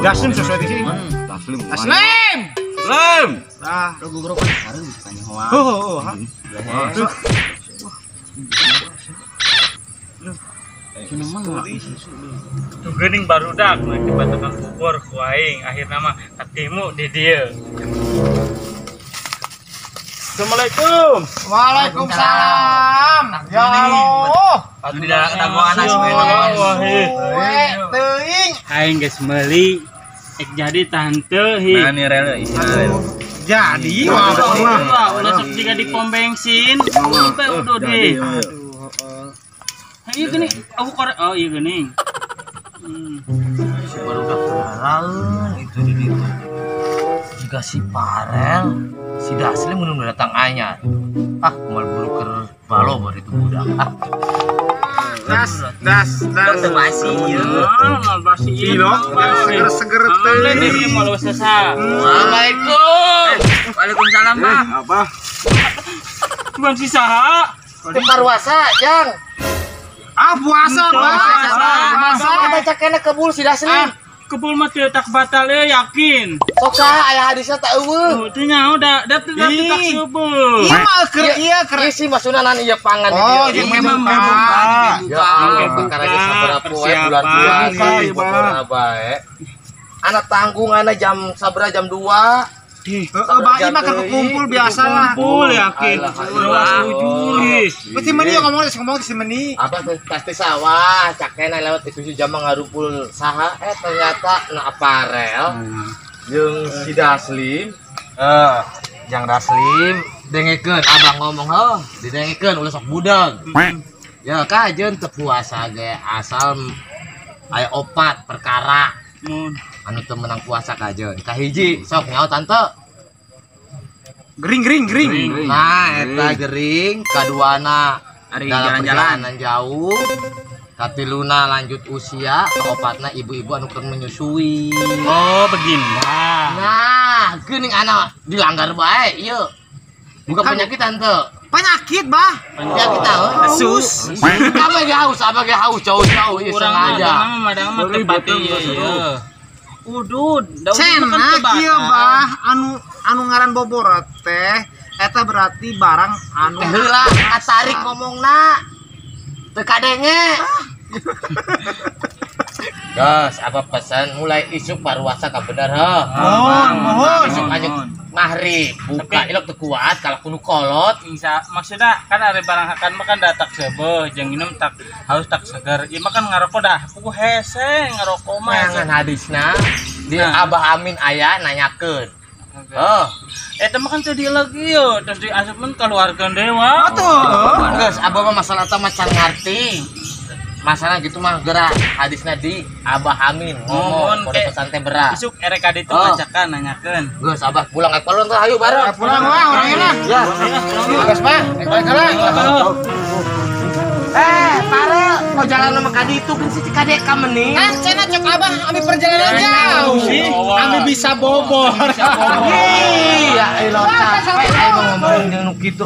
Daslim sesuai di sini. Taslim. Taslim. Taslim. Ah, Gugro kan harus tanya hoa. oh. Tuh geuning barudak tiba tukang bubur ku aing akhirna mah ketemu di dieu. Assalamualaikum. Waalaikumsalam. Ya Allah. Tidak dagoan Teuing. Aing geus meuli jadi tante hi. Nah, ini rel isinya. Jadi, Ulah sok jiga di pom bensin. Sampai udah deh. Iya gini, aku korek. Oh iya gini. Si barudak kenalan itu di ditu. Jika si Parel si Daslim menunggu datang anyar. Mal buru ker balo baru itu budak. das. Basi Basi Ilo, seger-seger Boleh teuing. nih mau lewat sasa. Waalaikum. Waalaikumsalam, Bang. Apa? Bukan si saha. Parwasa, Jang. Ah, puasa, Masa ada cakena kebul si Daslim. Kebul mah teu tak batal yakin. Sok saha aya hadisna tak eueuh. Oh, teu nyaho da tak sebel. Iya mah keur Ieu sih maksudna nan ieu pangan Oh, ieu. jeung memang membuka. Ya Allah, perkara geus sabaraha poe bulan puasa ibadah bae. Anak tanggung anak jam sabaraha jam 2. Heeh, bae mah kumpul biasa lah. Kumpul yakin. Alhamdulillah. Pasti meni ngomong si meni. Apa tuh pasti sawah cakena lewat itu si jam ngarumpul saha ternyata na aparel jeung si Daslim Jang Daslim dengekeun abang ngomong didengekeun ulah sok budag ya kajeun teu puasa ge asal aya opat perkara anu teu menang puasa kajeun kahiji sok nyaho tante Gering. nah eta gering kaduana Hari dalam jalan-jalan. perjalanan jauh katiluna lanjut usia keopatna ibu-ibu anu keur menyusui Oh, begini. nah geuning anak dilanggar bae ieu bukan penyakit tante Penyakit, Bah. penyakit tahu Sus. apa ge haus jauh-jauh ieu Kurang sengaja madang mah tepati ieu. Udud, Cenak ieu, Bah. Anu ngaran bobor teh eta berarti barang anu teh heula katarik ngomongna teu kadenge Gas, apa pesan mulai isuk parwasa ka bener heuh. mohon. Isuk lanjut maghrib, buka ilok teu kuat kalau kudu kolot. Bisa maksudnya kan ada barang hakan makan datak sebeuh jeung minum tak haus tak segar. Ieu mah kan ngarokok dah puguh hese ngarokok mah. Mangan hadisna di Abah Amin aya nanyakeun. Oh, Eta mah kan teu di lagi yo, terus diasupkeun keluarga dewa. Atuh. geus Abah mah masalah teh macan ngarti. Masalah gitu mah gerak hadisna di Abah Amin ngomong kode pesan teh berat. Isuk erek kadi itu Oh. ngacakan nanyakeun. Geus Abah pulang ke kolon teh ayo bareng. Pulang wah orangnya lah. Ya. Geus mah, balik heula. Pare, mau jalan sama kadi itu kan si kade ka meni. Kan cenah cok Abah ambil perjalanan jauh. Ambil bisa bobor. Iya, ilo capek ayo ngomong jeung nu kitu